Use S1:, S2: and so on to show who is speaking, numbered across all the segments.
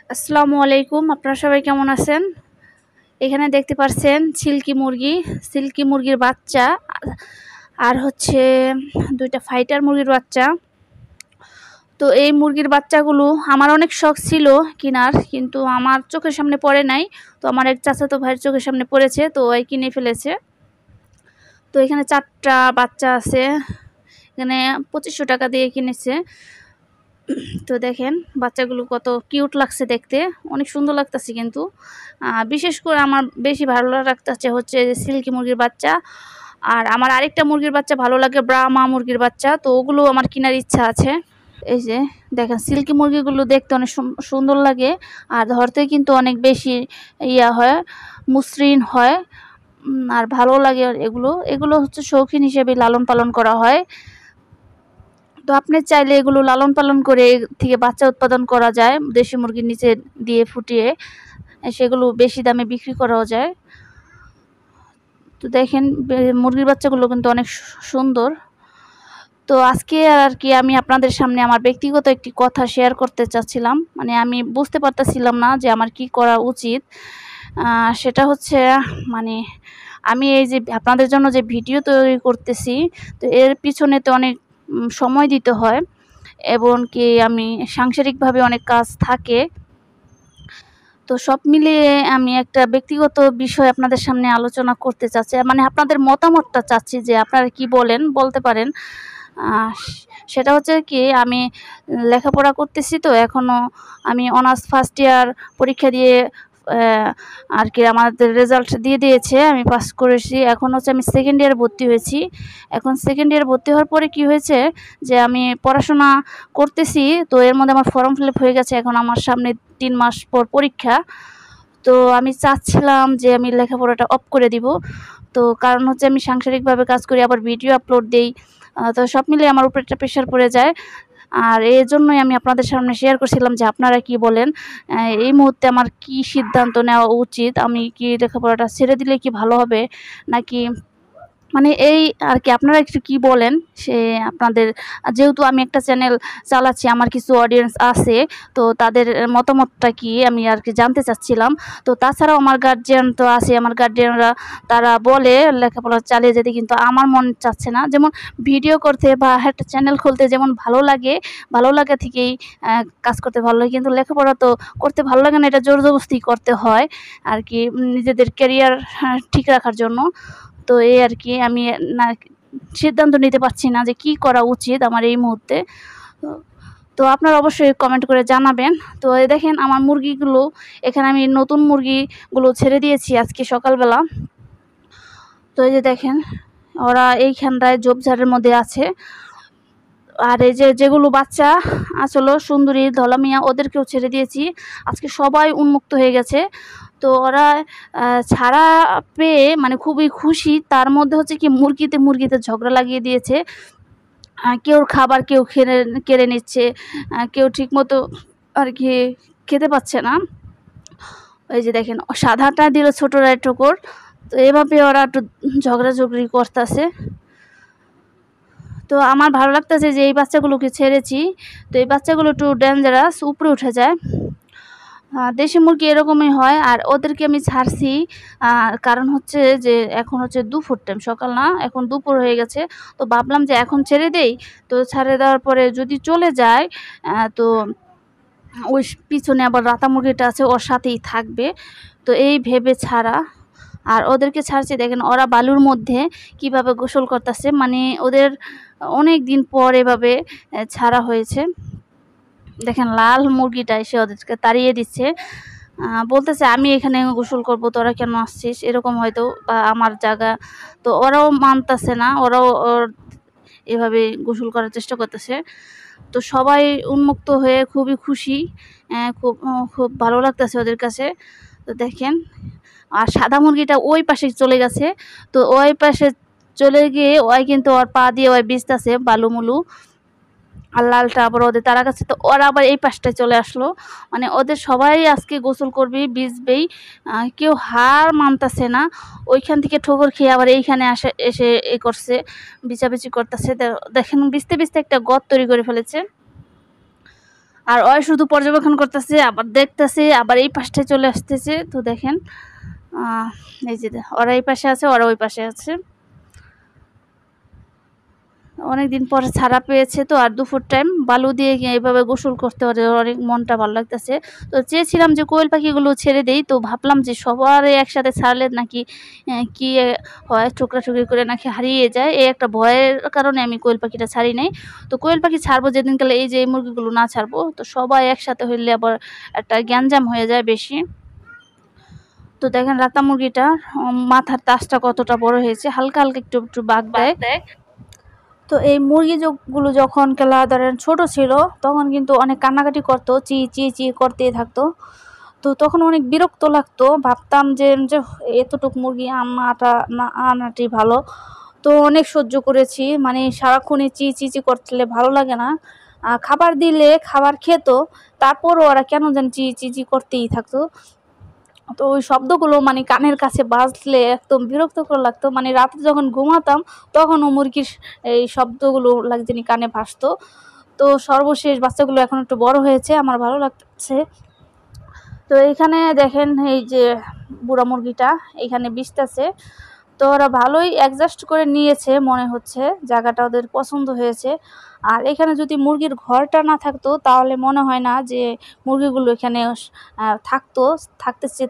S1: আসসালামু আলাইকুম। আপনারা সবাই কেমন আছেন? এখানে দেখতে পাচ্ছেন সিল্কি মুরগির বাচ্চা আর হচ্ছে ২টা ফাইটার মুরগির বাচ্চা। তো এই মুরগির বাচ্চাগুলো আমার অনেক শখ ছিল কেনার, কিন্তু আমার চোখের সামনে পড়ে নাই। তো আমার এক চাচাতো ভাইয়ের চোখের সামনে পড়েছে, তো ওই কিনে ফেলেছে। তো এখানে 4টা বাচ্চা আছে। এখানে ২৫০০ টাকা দিয়ে কিনেছে। তো দেখেন বাচ্চাগুলো কত কিউট লাগছে দেখতে, অনেক সুন্দর লাগতেছে। কিন্তু বিশেষ করে আমার বেশি ভালো লাগতেছে হচ্ছে সিল্কি মুরগির বাচ্চা। আর আমার আরেকটা মুরগির বাচ্চা ভালো লাগে, ব্রাহ্মা মুরগির বাচ্চা। তো ওগুলো আমার কেনার ইচ্ছা আছে। এই যে দেখেন সিল্কি মুরগিগুলো দেখতে অনেক সুন্দর লাগে, আর ধরতে কিন্তু অনেক বেশি হয়, মসৃণ হয়। আর ভালো লাগে। এগুলো এগুলো হচ্ছে শৌখিন হিসেবে লালন পালন করা হয়। তো আপনি চাইলে এগুলো লালন পালন করে থেকে বাচ্চা উৎপাদন করা যায়, দেশি মুরগির নিচে দিয়ে ফুটিয়ে সেগুলো বেশি দামে বিক্রি করাও যায়। তো দেখেন মুরগির বাচ্চাগুলো কিন্তু অনেক সুন্দর। তো আজকে আর কি আমি আপনাদের সামনে আমার ব্যক্তিগত একটি কথা শেয়ার করতে চাচ্ছিলাম। মানে আমি বুঝতে পারতেছিলাম না যে আমার কি করা উচিত। সেটা হচ্ছে, মানে আমি এই যে আপনাদের জন্য যে ভিডিও তৈরি করতেছি, তো এর পিছনে তো অনেক সময় দিতে হয়, এবং কি আমি সাংসারিকভাবে অনেক কাজ থাকে। তো সব মিলিয়ে আমি একটা ব্যক্তিগত বিষয় আপনাদের সামনে আলোচনা করতে চাচ্ছি, মানে আপনাদের মতামতটা চাচ্ছি যে আপনারা কি বলতে পারেন। সেটা হচ্ছে কি, আমি লেখাপড়া করতেছি, তো এখনও আমি অনার্স ফার্স্ট ইয়ার পরীক্ষা দিয়ে আর কি আমাদের রেজাল্ট দিয়ে দিয়েছে, আমি পাস করেছি। এখন হচ্ছে আমি সেকেন্ড ইয়ারে ভর্তি হয়েছি। এখন সেকেন্ড ইয়ারে ভর্তি হওয়ার পরে কি হয়েছে যে আমি পড়াশোনা করতেছি, তো এর মধ্যে আমার ফর্ম ফিল আপ হয়ে গেছে। এখন আমার সামনে 3 মাস পর পরীক্ষা। তো আমি চাচ্ছিলাম যে আমি লেখাপড়াটা অফ করে দিব। তো কারণ হচ্ছে আমি সাংসারিকভাবে কাজ করি, আবার ভিডিও আপলোড দিই। তো সব মিলিয়ে আমার উপর একটা প্রেশার পড়ে যায়। আর এই জন্যই আমি আপনাদের সামনে শেয়ার করছিলাম যে আপনারা কি বলেন, এই মুহূর্তে আমার কি সিদ্ধান্ত নেওয়া উচিত। আমি কি লেখাপড়াটা ছেড়ে দিলে কি ভালো হবে, নাকি মানে এই আর কি আপনারা একটু কি বলেন। সে আপনাদের, যেহেতু আমি একটা চ্যানেল চালাচ্ছি, আমার কিছু অডিয়েন্স আছে, তো তাদের মতামতটা কি আমি আর কি জানতে চাচ্ছিলাম। তো তাছাড়াও আমার গার্জিয়ান তো আছে, আমার গার্জিয়ানরা তারা বলে লেখাপড়া চালিয়ে যেতে, কিন্তু আমার মন চাচ্ছে না। যেমন ভিডিও করতে বা একটা চ্যানেল খুলতে যেমন ভালো লাগে, ভালো লাগা থেকেই কাজ করতে ভালো লাগে, কিন্তু লেখাপড়া তো করতে ভালো লাগে না, এটা জোর জবরদস্তি করতে হয় আর কি, নিজেদের ক্যারিয়ার ঠিক রাখার জন্য। তো এই আর কি আমি না সিদ্ধান্ত নিতে পারছি না যে কি করা উচিত আমার এই মুহূর্তে। তো আপনারা অবশ্যই কমেন্ট করে জানাবেন। তো এই দেখেন আমার মুরগিগুলো, এখানে আমি নতুন মুরগিগুলো ছেড়ে দিয়েছি আজকে সকালবেলা। তো এই যে দেখেন ওরা এইখানটায় ঝোপঝাড়ের মধ্যে আছে। আর এই যেগুলো বাচ্চা আসলে সুন্দরী ধলামিয়া, ওদেরকেও ছেড়ে দিয়েছি। আজকে সবাই উন্মুক্ত হয়ে গেছে। তো ওরা ছাড়া পেয়ে মানে খুবই খুশি। তার মধ্যে হচ্ছে কি মুরগিতে ঝগড়া লাগিয়ে দিয়েছে। কেউ খাবার কেউ কেড়ে নিচ্ছে, কেউ ঠিকমতো আর কি খেতে পাচ্ছে না। ওই যে দেখেন সাদাটা দিল ছোটরা ঠোকর। তো এভাবে ওরা একটু ঝগড়াঝগড়ি করতেছে। তো আমার ভালো লাগতেছে যে এই বাচ্চাগুলোকে ছেড়েছি। তো এই বাচ্চাগুলো একটু ডেঞ্জারাস, উপরে উঠে যায়। দেশি মুরগি এরকমই হয়। আর ওদেরকে আমি ছাড়ছি কারণ হচ্ছে যে এখন হচ্ছে দুপুর টাইম, সকাল না, এখন দুপুর হয়ে গেছে। তো ভাবলাম যে এখন ছেড়ে দেই। তো ছেড়ে দেওয়ার পরে যদি চলে যায়, তো ওই পিছনে আবার রাতা মুরগিটা আছে, ওর সাথেই থাকবে। তো এই ভেবে ছাড়া। আর ওদেরকে ছাড়ছি, দেখেন ওরা বালুর মধ্যে কিভাবে গোসল করতেছে, মানে ওদের অনেক দিন পর এভাবে ছাড়া হয়েছে। দেখেন লাল মুরগিটা এসে ওদেরকে তাড়িয়ে দিচ্ছে, বলতেছে আমি এখানে গোসল করব, তোরা কেন আসছিস, এরকম হয়তো, বা আমার জায়গা। তো ওরাও মানতেছে না, ওরাও এভাবে গোসল করার চেষ্টা করতেছে। তো সবাই উন্মুক্ত হয়ে খুবই খুশি, খুব খুব ভালো লাগতেছে ওদের কাছে। তো দেখেন আর সাদা মুরগিটা ওই পাশে চলে গেছে। তো ওই পাশে চলে গিয়ে ওই কিন্তু ওর পা দিয়ে ওই বিছতেছে বালুমুলু। আর লালটা আবার ওদের তারা কাছে, তো ওরা আবার এই পাশটায় চলে আসলো। মানে ওদের সবাই আজকে গোসল করবে, ভিজবেই। কেউ হার মানতেছে না। ওইখান থেকে ঠোকর খেয়ে আবার এইখানে এসে করছে, বিচাবিচি করতেছে। দেখেন ভিজতে ভিজতে একটা গর্ত তৈরি করে ফেলেছে। আর ওই শুধু পর্যবেক্ষণ করতেছে, আবার দেখতেছে, আবার এই পাশটায় চলে আসতেছে। তো দেখেন এই যে ওরা এই পাশে আছে, ওরা ওই পাশে আছে। অনেকদিন পরে ছাড়া পেয়েছে তো, আর দুপুর টাইম বালু দিয়ে এইভাবে গোসল করতে পারে, অনেক মনটা ভালো লাগতেছে। তো চেয়েছিলাম যে কোয়েল পাখিগুলো ছেড়ে দেই, তো ভাবলাম যে সবার একসাথে ছাড়লে নাকি কি হয়, টুকরা করে নাকি হারিয়ে যায়, এই একটা ভয়ের কারণে আমি কোয়েল পাখিটা ছাড়ি নাই। তো কোয়েল পাখি ছাড়বো যেদিন কালে, এই যে এই মুরগিগুলো না ছাড়বো, তো সবাই একসাথে হইলে আবার একটা গ্যাঞ্জাম হয়ে যায় বেশি। তো দেখেন রাতা মুরগিটা মাথার তাজটা কতটা বড় হয়েছে, হালকা হালকা একটু একটু বাঘ দেয়। তো এই মুরগিগুলো যখন কেলা ধরেন ছোট ছিল, তখন কিন্তু অনেক কান্নাকাটি করতো, চি চি চি করতেই থাকতো। তো তখন অনেক বিরক্ত লাগতো, ভাবতাম যে এতটুক মুরগি আনাটি ভালো। তো অনেক সহ্য করেছি, মানে সারাক্ষণে চি চি চি করলে ভালো লাগে না। খাবার দিলে খাবার খেত, তারপরও ওরা কেন যেন চি চি চি করতেই থাকতো। তো ওই শব্দগুলো মানে কানের কাছে বাজলে একদম বিরক্তকর লাগতো, মানে রাতে যখন ঘুমাতাম তখনও মুরগির এই শব্দগুলো লাগছে কানে ভাসতো। তো সর্বশেষ বাচ্চাগুলো এখন একটু বড় হয়েছে, আমার ভালো লাগছে। তো এইখানে দেখেন এই যে বুড়া মুরগিটা এইখানে বিছতেছে। তো ওরা ভালোই অ্যাডজাস্ট করে নিয়েছে মনে হচ্ছে, জায়গাটা ওদের পছন্দ হয়েছে। আর এখানে যদি মুরগির ঘরটা না থাকতো তাহলে মনে হয় না যে মুরগিগুলো এখানে থাকতেছে।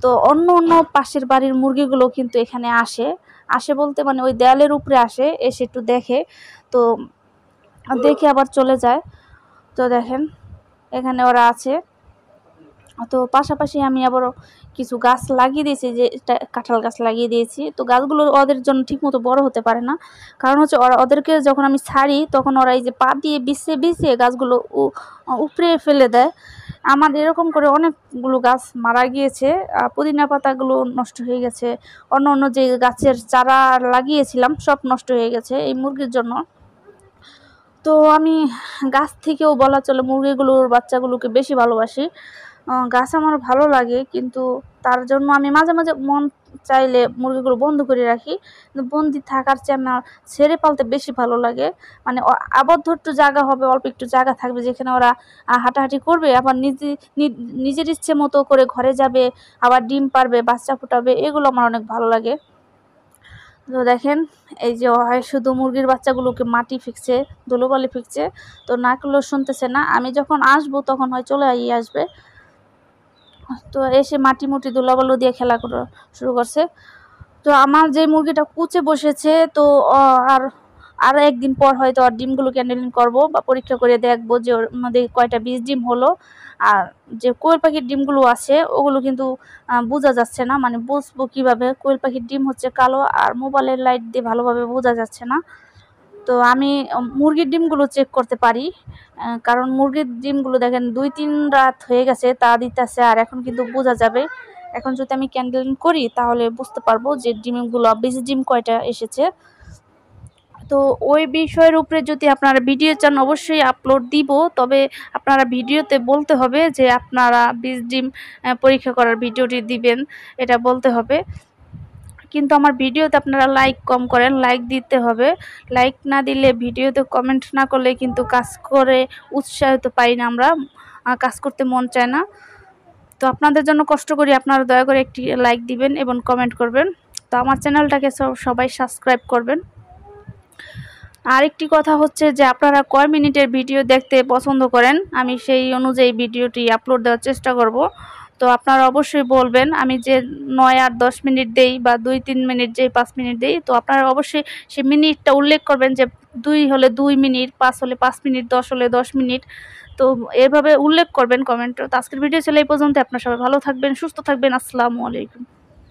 S1: তো অন্য পাশের বাড়ির মুরগিগুলো কিন্তু এখানে আসে বলতে মানে ওই দেয়ালের উপরে আসে, এসে একটু দেখে, তো দেখে আবার চলে যায়। তো দেখেন এখানে ওরা আছে। তো পাশাপাশি আমি আবারও কিছু গাছ লাগিয়ে দিয়েছি, যে কাঁঠাল গাছ লাগিয়ে দিয়েছি। তো গাছগুলো ওদের জন্য ঠিকমতো বড় হতে পারে না, কারণ হচ্ছে ওদেরকে যখন আমি ছাড়ি তখন ওরা এই যে পা দিয়ে বিছিয়ে গাছগুলো উপড়ে ফেলে দেয়। আমার এরকম করে অনেকগুলো গাছ মারা গিয়েছে, পুদিনা পাতাগুলো নষ্ট হয়ে গেছে, অন্য যে গাছের চারা লাগিয়েছিলাম সব নষ্ট হয়ে গেছে এই মুরগির জন্য। তো আমি গাছ থেকেও বলা চলে মুরগিগুলোর বাচ্চাগুলোকে বেশি ভালোবাসি। গাছ আমার ভালো লাগে, কিন্তু তার জন্য আমি মাঝে মাঝে মন চাইলে মুরগিগুলো বন্ধ করে রাখি, কিন্তু বন্দি থাকার চেয়ে আমার ছেড়ে পালতে বেশি ভালো লাগে। মানে আবদ্ধ একটু জায়গা হবে, অল্প একটু জায়গা থাকবে যেখানে ওরা হাঁটাহাঁটি করবে, আবার নিজের ইচ্ছে মতো করে ঘরে যাবে, আবার ডিম পারবে, বাচ্চা ফোটাবে, এগুলো আমার অনেক ভালো লাগে। তো দেখেন এই যে হয় শুধু মুরগির বাচ্চাগুলোকে মাটি ফিকছে, ধুলোবালি ফিকছে, তো না করলেও শুনতেছে না। আমি যখন আসবো তখন হয় চলে আসবে। তো এসে মাটি মুটি ধুলাবালু দিয়ে খেলা করা শুরু করছে। তো আমার যে মুরগিটা কুচে বসেছে, তো আর একদিন পর হয়তো আর ডিমগুলো ক্যান্ডেলিং করবো বা পরীক্ষা করে দেখবো যে ওর মধ্যে কয়টা বীজ ডিম হলো। আর যে কোয়েল পাখির ডিমগুলো আছে ওগুলো কিন্তু বোঝা যাচ্ছে না, মানে বুঝবো কীভাবে, কোয়েল পাখির ডিম হচ্ছে কালো, আর মোবাইলের লাইট দিয়ে ভালোভাবে বোঝা যাচ্ছে না। তো আমি মুরগির ডিমগুলো চেক করতে পারি, কারণ মুরগির ডিমগুলো দেখেন 2-3 রাত হয়ে গেছে তা দিতেছে, আর এখন কিন্তু বোঝা যাবে। এখন যদি আমি ক্যান্ডেলিং করি তাহলে বুঝতে পারবো যে ডিমগুলো বীজ ডিম কয়টা এসেছে। তো ওই বিষয়ের উপরে যদি আপনারা ভিডিও চান অবশ্যই আপলোড দিব, তবে আপনারা ভিডিওতে বলতে হবে যে আপনারা বীজ ডিম পরীক্ষা করার ভিডিওটি দিবেন, এটা বলতে হবে। কিন্তু আমার ভিডিওতে আপনারা লাইক কম করেন, লাইক দিতে হবে। লাইক না দিলে, ভিডিওতে কমেন্ট না করলে কিন্তু কাজ করে উৎসাহিত পাই না আমরা, কাজ করতে মন চায় না। তো আপনাদের জন্য কষ্ট করি, আপনারা দয়া করে একটি লাইক দিবেন এবং কমেন্ট করবেন। তো আমার চ্যানেলটাকে সবাই সাবস্ক্রাইব করবেন। আরেকটি কথা হচ্ছে যে আপনারা কয় মিনিটের ভিডিও দেখতে পছন্দ করেন, আমি সেই অনুযায়ী ভিডিওটি আপলোড দেওয়ার চেষ্টা করব। তো আপনারা অবশ্যই বলবেন, আমি যে 9 আর 10 মিনিট দেই বা 2-3 মিনিট যে 5 মিনিট দেই, তো আপনারা অবশ্যই সেই মিনিটটা উল্লেখ করবেন যে 2 হলে 2 মিনিট, 5 হলে 5 মিনিট, 10 হলে 10 মিনিট। তো এভাবে উল্লেখ করবেন কমেন্টে। তো আজকের ভিডিও ছিল এই পর্যন্ত। আপনারা সবাই ভালো থাকবেন, সুস্থ থাকবেন। আসসালামু আলাইকুম।